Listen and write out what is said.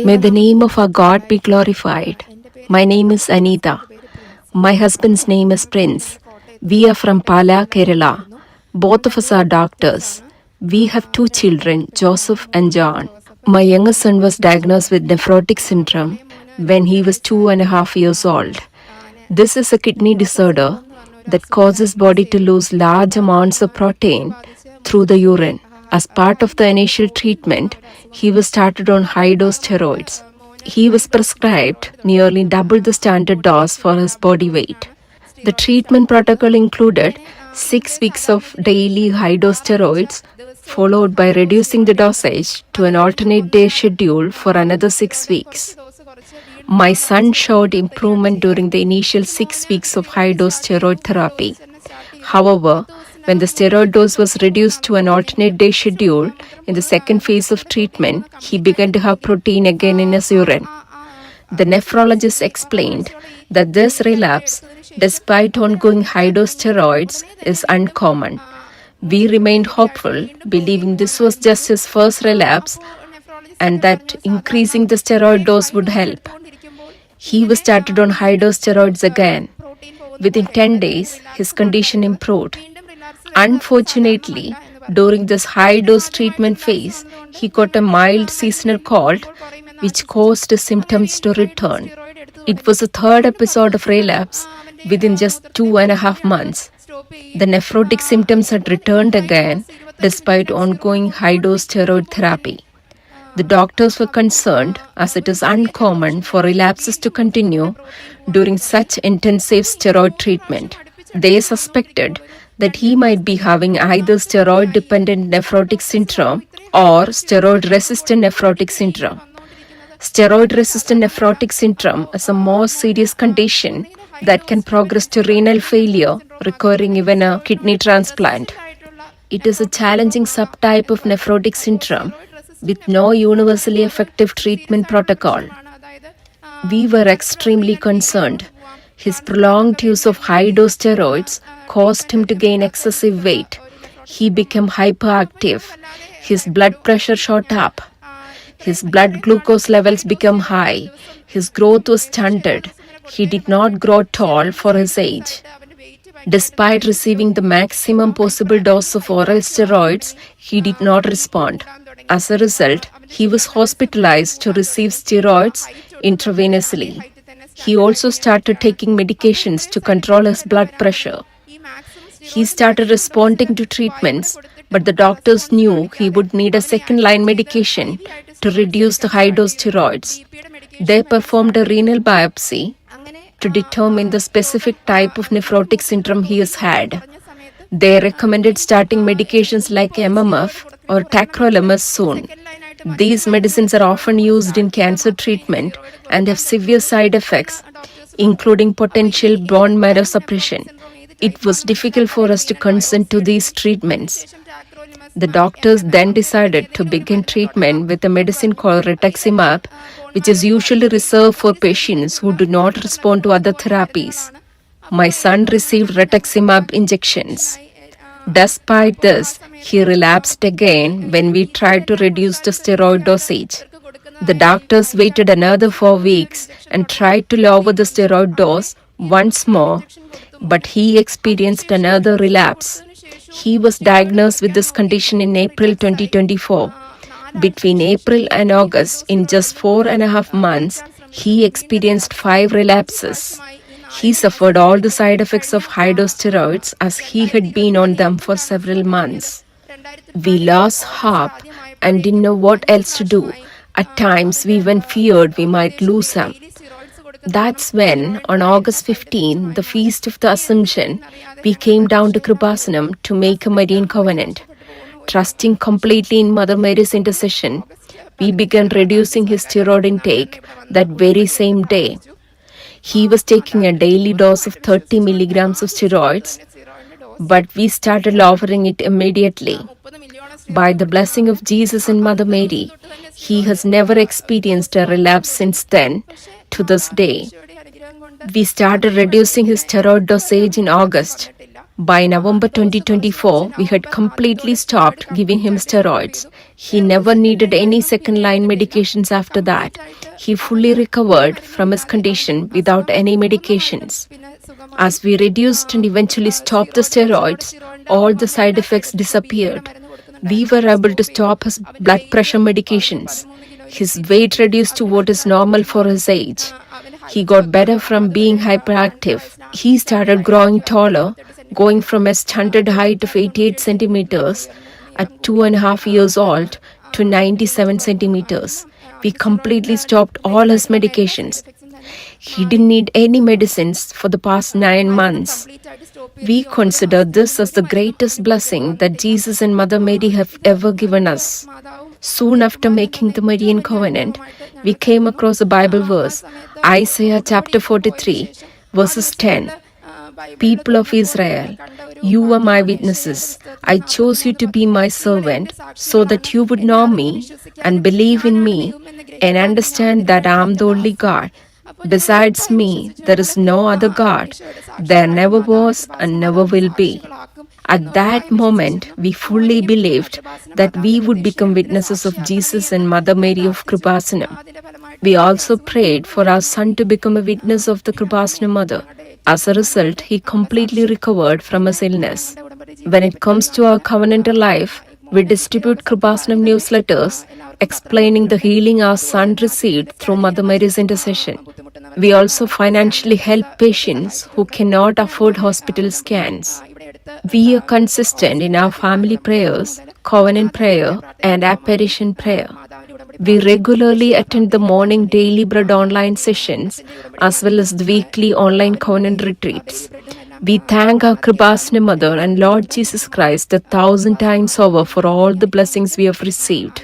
May the name of our God be glorified. My name is Anita. My husband's name is Prince. We are from Pala, Kerala. Both of us are doctors. We have 2 children, Joseph and John. My youngest son was diagnosed with nephrotic syndrome when he was 2.5 years old. This is a kidney disorder that causes body to lose large amounts of protein through the urine. As part of the initial treatment, he was started on high-dose steroids. He was prescribed nearly double the standard dose for his body weight. The treatment protocol included 6 weeks of daily high-dose steroids, followed by reducing the dosage to an alternate day schedule for another 6 weeks. My son showed improvement during the initial 6 weeks of high-dose steroid therapy. However, when the steroid dose was reduced to an alternate day schedule in the second phase of treatment, he began to have protein again in his urine. The nephrologist explained that this relapse, despite ongoing high-dose steroids, is uncommon. We remained hopeful, believing this was just his first relapse and that increasing the steroid dose would help. He was started on high-dose steroids again. Within 10 days, his condition improved. Unfortunately, during this high-dose treatment phase, he got a mild seasonal cold, which caused his symptoms to return. It was a third episode of relapse within just 2.5 months. The nephrotic symptoms had returned again despite ongoing high-dose steroid therapy. The doctors were concerned as it is uncommon for relapses to continue during such intensive steroid treatment. They suspected that he might be having either steroid-dependent nephrotic syndrome or steroid-resistant nephrotic syndrome. Steroid-resistant nephrotic syndrome is a more serious condition that can progress to renal failure, requiring even a kidney transplant. It is a challenging subtype of nephrotic syndrome with no universally effective treatment protocol. We were extremely concerned. His prolonged use of high-dose steroids caused him to gain excessive weight. He became hyperactive. His blood pressure shot up. His blood glucose levels became high. His growth was stunted. He did not grow tall for his age. Despite receiving the maximum possible dose of oral steroids, he did not respond. As a result, he was hospitalized to receive steroids intravenously. He also started taking medications to control his blood pressure. He started responding to treatments, but the doctors knew he would need a second-line medication to reduce the high-dose steroids. They performed a renal biopsy to determine the specific type of nephrotic syndrome he has had. They recommended starting medications like MMF or tacrolimus soon. These medicines are often used in cancer treatment and have severe side effects, including potential bone marrow suppression. It was difficult for us to consent to these treatments. The doctors then decided to begin treatment with a medicine called rituximab, which is usually reserved for patients who do not respond to other therapies. My son received rituximab injections. Despite this, he relapsed again when we tried to reduce the steroid dosage. The doctors waited another 4 weeks and tried to lower the steroid dose once more, but he experienced another relapse. He was diagnosed with this condition in April 2024. Between April and August, in just 4.5 months, he experienced 5 relapses. He suffered all the side effects of high-dose steroids as he had been on them for several months. We lost hope and didn't know what else to do. At times, we even feared we might lose him. That's when, on August 15, the Feast of the Assumption, we came down to Kreupasanam to make a Marian Covenant. Trusting completely in Mother Mary's intercession, we began reducing his steroid intake that very same day. He was taking a daily dose of 30 milligrams of steroids, but we started lowering it immediately. By the blessing of Jesus and Mother Mary, he has never experienced a relapse since then to this day. We started reducing his steroid dosage in August. By November 2024, we had completely stopped giving him steroids. He never needed any second-line medications after that. He fully recovered from his condition without any medications. As we reduced and eventually stopped the steroids, all the side effects disappeared. We were able to stop his blood pressure medications. His weight reduced to what is normal for his age. He got better from being hyperactive. He started growing taller, going from a stunted height of 88 centimeters at 2.5 years old to 97 centimeters. We completely stopped all his medications. He didn't need any medicines for the past 9 months. We consider this as the greatest blessing that Jesus and Mother Mary have ever given us. Soon after making the Marian Covenant, we came across a Bible verse, Isaiah chapter 43, verses 10. People of Israel, you are my witnesses. I chose you to be my servant so that you would know me and believe in me and understand that I am the only God. Besides me, there is no other God. There never was and never will be. At that moment, we fully believed that we would become witnesses of Jesus and Mother Mary of Kreupasanam. We also prayed for our son to become a witness of the Kreupasanam Mother. As a result, he completely recovered from his illness. When it comes to our covenantal life, we distribute Kreupasanam newsletters explaining the healing our son received through Mother Mary's intercession. We also financially help patients who cannot afford hospital scans. We are consistent in our family prayers, covenant prayer, and apparition prayer. We regularly attend the morning daily bread online sessions as well as the weekly online covenant retreats. We thank our Kreupasanam Mother and Lord Jesus Christ 1,000 times over for all the blessings we have received.